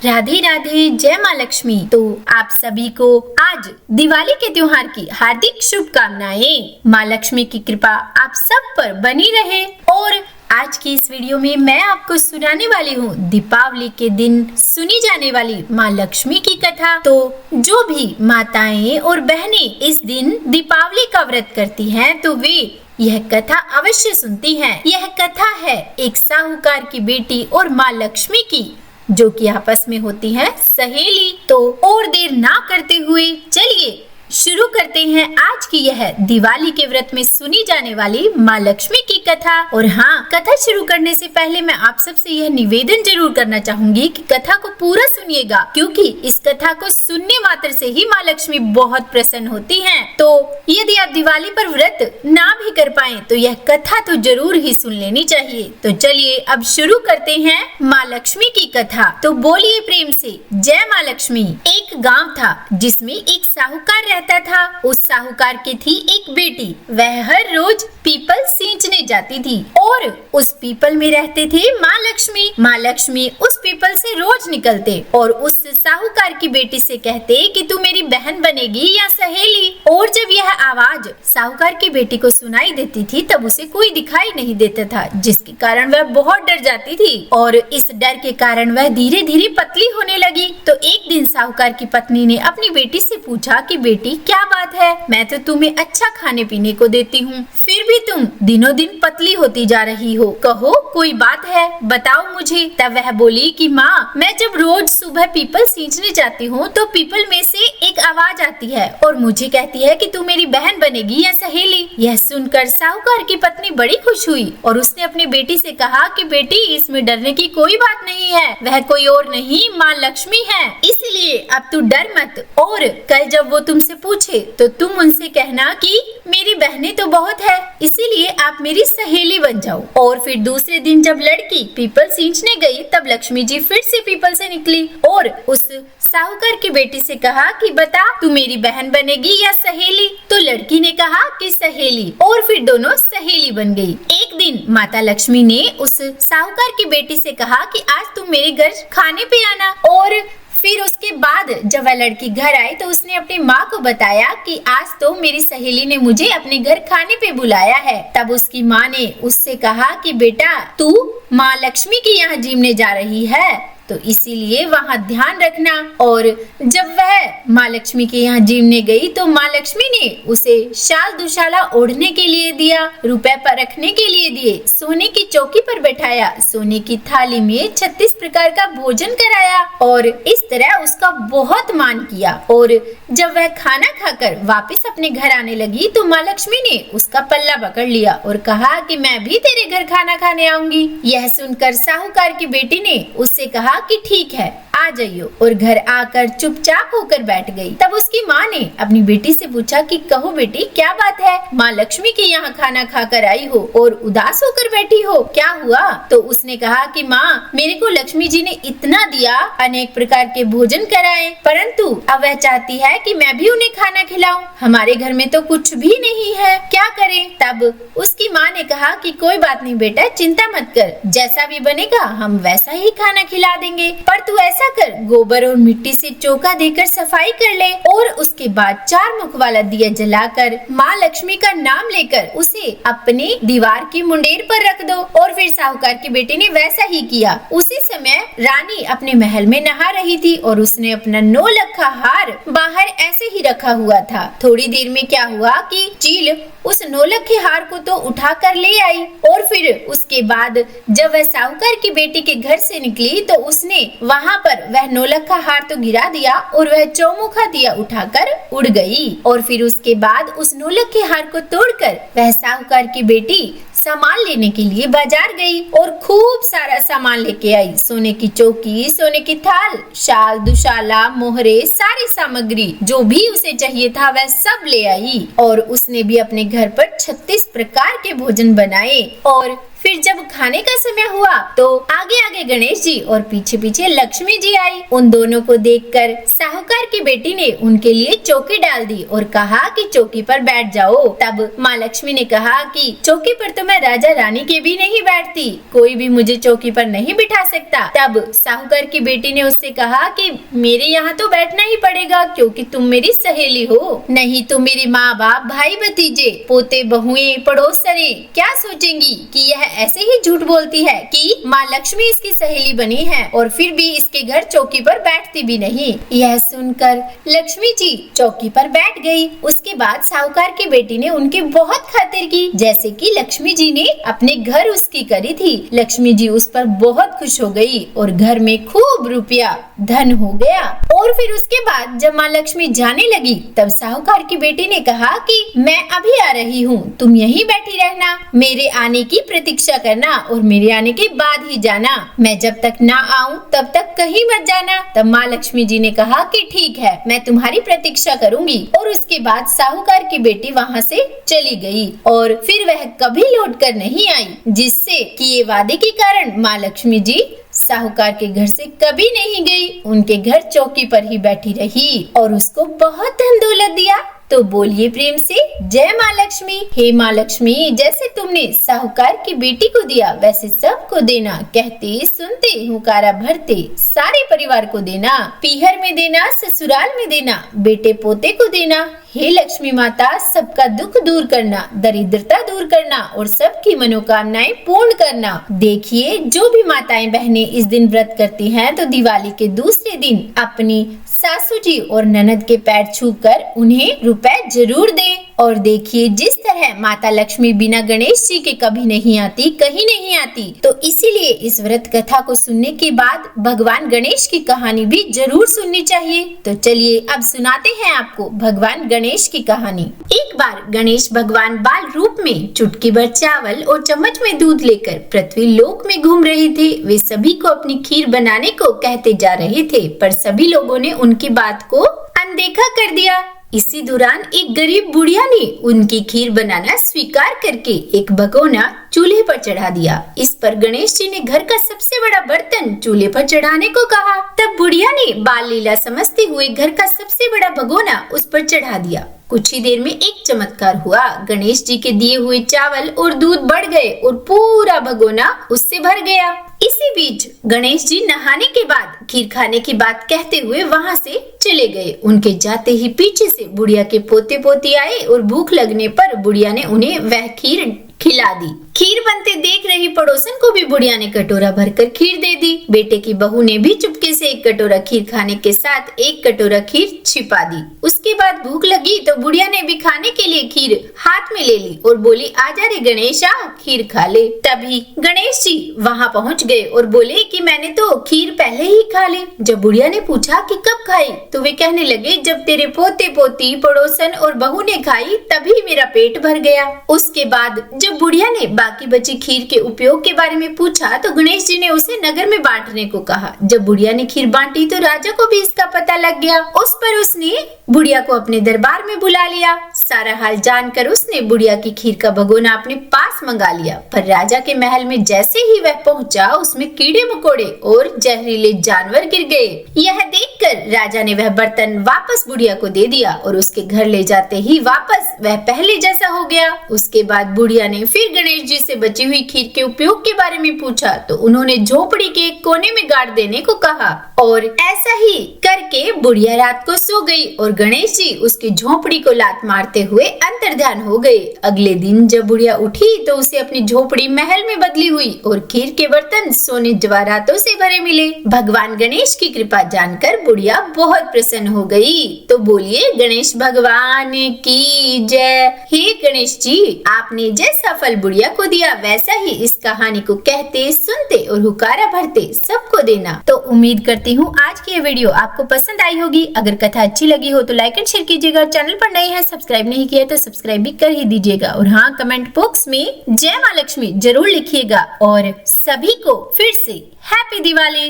राधे राधे, जय माँ लक्ष्मी। तो आप सभी को आज दिवाली के त्योहार की हार्दिक शुभकामनाएं। माँ लक्ष्मी की कृपा आप सब पर बनी रहे। और आज की इस वीडियो में मैं आपको सुनाने वाली हूँ दीपावली के दिन सुनी जाने वाली माँ लक्ष्मी की कथा। तो जो भी माताएं और बहनें इस दिन दीपावली का व्रत करती हैं तो वे यह कथा अवश्य सुनती हैं। यह कथा है एक साहूकार की बेटी और माँ लक्ष्मी की, जो कि आपस में होती है सहेली। तो और देर ना करते हुए चलिए शुरू करते हैं आज की यह दिवाली के व्रत में सुनी जाने वाली माँ लक्ष्मी की कथा। और हाँ, कथा शुरू करने से पहले मैं आप सबसे यह निवेदन जरूर करना चाहूंगी कि कथा को पूरा सुनिएगा, क्योंकि इस कथा को सुनने मात्र से ही माँ लक्ष्मी बहुत प्रसन्न होती हैं। तो यदि आप दिवाली पर व्रत ना भी कर पाए तो यह कथा तो जरूर ही सुन लेनी चाहिए। तो चलिए अब शुरू करते हैं माँ लक्ष्मी की कथा। तो बोलिए प्रेम से जय माँ लक्ष्मी। एक गाँव था जिसमें एक साहूकार रहता था। उस साहूकार की थी एक बेटी। वह हर रोज पीपल सींचने जाती थी और उस पीपल में रहते थे माँ लक्ष्मी। माँ लक्ष्मी उस पीपल से रोज निकलते और उस साहूकार की बेटी से कहते कि तू मेरी बहन बनेगी या सहेली। और जब यह आवाज साहूकार की बेटी को सुनाई देती थी तब उसे कोई दिखाई नहीं देता था, जिसके कारण वह बहुत डर जाती थी और इस डर के कारण वह धीरे धीरे पतली होने लगी। तो एक दिन साहूकार की पत्नी ने अपनी बेटी से पूछा कि बेटी क्या बात है, मैं तो तुम्हें अच्छा खाने पीने को देती हूँ, फिर भी तुम दिनों दिन पतली होती जा रही हो। कहो कोई बात है, बताओ मुझे। तब वह बोली कि माँ, मैं जब रोज सुबह पीपल सींचने जाती हूँ तो पीपल में से एक आवाज आती है और मुझे कहती है कि तू मेरी बहन बनेगी या सहेली। यह सुनकर साहूकार की पत्नी बड़ी खुश हुई और उसने अपनी बेटी से कहा कि बेटी, इसमें डरने की कोई बात नहीं है, वह कोई और नहीं माँ लक्ष्मी है, इसलिए अब तू डर मत। और कल जब वो तुमसे पूछे तो तुम उनसे कहना कि मेरी बहनें तो बहुत है, इसीलिए आप मेरी सहेली बन जाओ। और फिर दूसरे दिन जब लड़की पीपल सींचने गई तब लक्ष्मी जी फिर से पीपल से निकली और उस साहूकार की बेटी से कहा कि बता, तू मेरी बहन बनेगी या सहेली। तो लड़की ने कहा कि सहेली, और फिर दोनों सहेली बन गई। एक दिन माता लक्ष्मी ने उस साहूकार की बेटी से कहा कि आज तुम मेरे घर खाने पे आना। और फिर उसके बाद जब वह लड़की घर आई तो उसने अपनी माँ को बताया कि आज तो मेरी सहेली ने मुझे अपने घर खाने पे बुलाया है। तब उसकी माँ ने उससे कहा कि बेटा, तू माँ लक्ष्मी के यहाँ जीमने जा रही है, तो इसीलिए वहाँ ध्यान रखना। और जब वह माँ लक्ष्मी के यहाँ जीमने गई तो माँ लक्ष्मी ने उसे शाल दुशाला ओढ़ने के लिए दिया, रुपए पर रखने के लिए दिए, सोने की चौकी पर बैठाया, सोने की थाली में 36 प्रकार का भोजन कराया और इस तरह उसका बहुत मान किया। और जब वह खाना खाकर वापस अपने घर आने लगी तो माँ लक्ष्मी ने उसका पल्ला पकड़ लिया और कहा कि मैं भी तेरे घर खाना खाने आऊंगी। यह सुनकर साहूकार की बेटी ने उससे कहा कि ठीक है, आ जाइयो, और घर आकर चुपचाप होकर बैठ गई। तब उसकी माँ ने अपनी बेटी से पूछा कि कहो बेटी, क्या बात है, माँ लक्ष्मी के यहाँ खाना खाकर आई हो और उदास होकर बैठी हो, क्या हुआ? तो उसने कहा कि माँ, मेरे को लक्ष्मी जी ने इतना दिया, अनेक प्रकार के भोजन कराए, परंतु अब वह चाहती है कि मैं भी उन्हें खाना खिलाऊं। हमारे घर में तो कुछ भी नहीं है, क्या करें? तब उसकी माँ ने कहा कि कोई बात नहीं बेटा, चिंता मत कर, जैसा भी बनेगा हम वैसा ही खाना खिला देंगे, पर तू ऐसा कर, गोबर और मिट्टी से चौका देकर सफाई कर ले और उसके बाद 4 मुख वाला दिया जलाकर माँ लक्ष्मी का नाम लेकर उसे अपने दीवार की मुंडेर पर रख दो। और फिर साहूकार की बेटी ने वैसा ही किया। उसी समय रानी अपने महल में नहा रही थी और उसने अपना 9 लखा हार बाहर ऐसे ही रखा हुआ था। थोड़ी देर में क्या हुआ कि चील उस 9 लखे हार को तो उठा कर ले आई और फिर उसके बाद जब वह साहूकार की बेटी के घर से निकली तो उसने वहाँ पर वह 9 लखा हार तो गिरा दिया और वह चौमुखा दिया उठाकर उड़ गई। और फिर उसके बाद उस 9 लखे हार को तोड़कर वह साहूकार की बेटी सामान लेने के लिए बाजार गई और खूब सारा सामान लेके आई। सोने की चौकी, सोने की थाल, शाल दुशाला, मोहरे, सारी सामग्री जो भी उसे चाहिए था वह सब ले आई। और उसने भी अपने घर पर 36 प्रकार के भोजन बनाए और फिर जब खाने का समय हुआ तो आगे आगे गणेश जी और पीछे पीछे लक्ष्मी जी आई। उन दोनों को देखकर साहूकार की बेटी ने उनके लिए चौकी डाल दी और कहा कि चौकी पर बैठ जाओ। तब माँ लक्ष्मी ने कहा कि चौकी पर तो मैं राजा रानी के भी नहीं बैठती, कोई भी मुझे चौकी पर नहीं बिठा सकता। तब साहूकार की बेटी ने उससे कहा कि मेरे यहाँ तो बैठना ही पड़ेगा क्योंकि तुम मेरी सहेली हो, नहीं तो मेरे माँ बाप, भाई भतीजे, पोते बहुएं, पड़ोसने क्या सोचेंगी कि यह ऐसे ही झूठ बोलती है कि माँ लक्ष्मी इसकी सहेली बनी है और फिर भी इसके घर चौकी पर बैठती भी नहीं। यह सुनकर लक्ष्मी जी चौकी पर बैठ गई। उसके बाद साहूकार की बेटी ने उनकी बहुत खातिर की, जैसे कि लक्ष्मी जी ने अपने घर उसकी करी थी। लक्ष्मी जी उस पर बहुत खुश हो गई और घर में खूब रुपया धन हो गया। और फिर उसके बाद जब माँ लक्ष्मी जाने लगी तब साहूकार की बेटी ने कहा कि मैं अभी आ रही हूँ, तुम यहीं बैठी रहना, मेरे आने की प्रतीक्षा करना और मेरे आने के बाद ही जाना, मैं जब तक ना आऊं तब तक कहीं मत जाना। तब माँ लक्ष्मी जी ने कहा कि ठीक है, मैं तुम्हारी प्रतीक्षा करूंगी। और उसके बाद साहूकार की बेटी वहाँ से चली गई और फिर वह कभी लौट कर नहीं आई, जिससे किए वादे के कारण माँ लक्ष्मी जी साहूकार के घर से कभी नहीं गई, उनके घर चौकी पर ही बैठी रही और उसको बहुत धन दौलत दिया। तो बोलिए प्रेम से जय माँ लक्ष्मी। हे माँ लक्ष्मी, जैसे तुमने साहूकार की बेटी को दिया वैसे सबको देना, कहते सुनते हुकारा भरते सारे परिवार को देना, पीहर में देना, ससुराल में देना, बेटे पोते को देना। हे लक्ष्मी माता, सबका दुख दूर करना, दरिद्रता दूर करना और सबकी मनोकामनाएं पूर्ण करना। देखिए, जो भी माताएं बहनें इस दिन व्रत करती हैं तो दिवाली के दूसरे दिन अपनी सासू जी और ननद के पैर छूकर उन्हें रुपए जरूर दें। और देखिए, जिस तरह माता लक्ष्मी बिना गणेश जी के कभी नहीं आती, कहीं नहीं आती, तो इसीलिए इस व्रत कथा को सुनने के बाद भगवान गणेश की कहानी भी जरूर सुननी चाहिए। तो चलिए अब सुनाते हैं आपको भगवान गणेश की कहानी। एक बार गणेश भगवान बाल रूप में चुटकी भर चावल और चम्मच में दूध लेकर पृथ्वी लोक में घूम रहे थे। वे सभी को अपनी खीर बनाने को कहते जा रहे थे, पर सभी लोगों ने उनकी बात को अनदेखा कर दिया। इसी दौरान एक गरीब बुढ़िया ने उनकी खीर बनाना स्वीकार करके एक भगोना चूल्हे पर चढ़ा दिया। इस पर गणेश जी ने घर का सबसे बड़ा बर्तन चूल्हे पर चढ़ाने को कहा। तब बुढ़िया ने बाल लीला समझते हुए घर का सबसे बड़ा भगोना उस पर चढ़ा दिया। कुछ ही देर में एक चमत्कार हुआ। गणेश जी के दिए हुए चावल और दूध बढ़ गए और पूरा भगोना उससे भर गया। इसी बीच गणेश जी नहाने के बाद खीर खाने की बात कहते हुए वहाँ से चले गए। उनके जाते ही पीछे से बुढ़िया के पोते पोती आए और भूख लगने पर बुढ़िया ने उन्हें वह खीर खिला दी। खीर बनते देख रही पड़ोसन को भी बुढ़िया ने कटोरा भरकर खीर दे दी। बेटे की बहू ने भी चुपके से एक कटोरा खीर खाने के साथ एक कटोरा खीर छिपा दी। उसके बाद भूख लगी तो बुढ़िया ने भी खाने के लिए खीर हाथ में ले ली और बोली, आजा रे गणेश, आ खीर खा ले। तभी गणेश जी वहाँ पहुँच गए और बोले कि मैंने तो खीर पहले ही खा ली। जब बुढ़िया ने पूछा कि कब खाई तो वे कहने लगे, जब तेरे पोते पोती, पड़ोसन और बहू ने खाई तभी मेरा पेट भर गया। उसके बाद जब बुढ़िया ने बाकी बची खीर के उपयोग के बारे में पूछा तो गणेश जी ने उसे नगर में बांटने को कहा। जब बुढ़िया ने खीर बांटी तो राजा को भी इसका पता लग गया। उस पर उसने बुढ़िया को अपने दरबार में बुला लिया। सारा हाल जानकर उसने बुढ़िया की खीर का भगोना अपने पास मंगा लिया। पर राजा के महल में जैसे ही वह पहुंचा उसमें कीड़े मकोड़े और जहरीले जानवर गिर गए। यह देखकर राजा ने वह बर्तन वापस बुढ़िया को दे दिया और उसके घर ले जाते ही वापस वह पहले जैसा हो गया। उसके बाद बुढ़िया ने फिर गणेश जी से बची हुई खीर के उपयोग के बारे में पूछा तो उन्होंने झोपड़ी के एक कोने में गाड़ देने को कहा और ऐसा ही करके बुढ़िया रात को सो गई और गणेश जी उसकी झोपड़ी को लात मारते हुए अंतर्ध्यान हो गए। अगले दिन जब बुढ़िया उठी तो उसे अपनी झोपड़ी महल में बदली हुई और खीर के बर्तन सोने जवाहरातों से भरे मिले। भगवान गणेश की कृपा जानकर बुढ़िया बहुत प्रसन्न हो गई। तो बोलिए गणेश भगवान की जय। हे गणेश जी, आपने जैसा फल बुढ़िया को दिया वैसा ही इस कहानी को कहते, सुनते और हुकारा भरते सबको देना। तो उम्मीद करती हूँ आज की ये वीडियो आपको पसंद आई होगी। अगर कथा अच्छी लगी हो तो लाइक एंड शेयर कीजिएगा। चैनल पर नए हैं, सब्सक्राइब नहीं किया तो सब्सक्राइब भी कर ही दीजिएगा। और हाँ, कमेंट बॉक्स में जय माँ लक्ष्मी जरूर लिखिएगा। और सभी को फिर से हैप्पी दिवाली।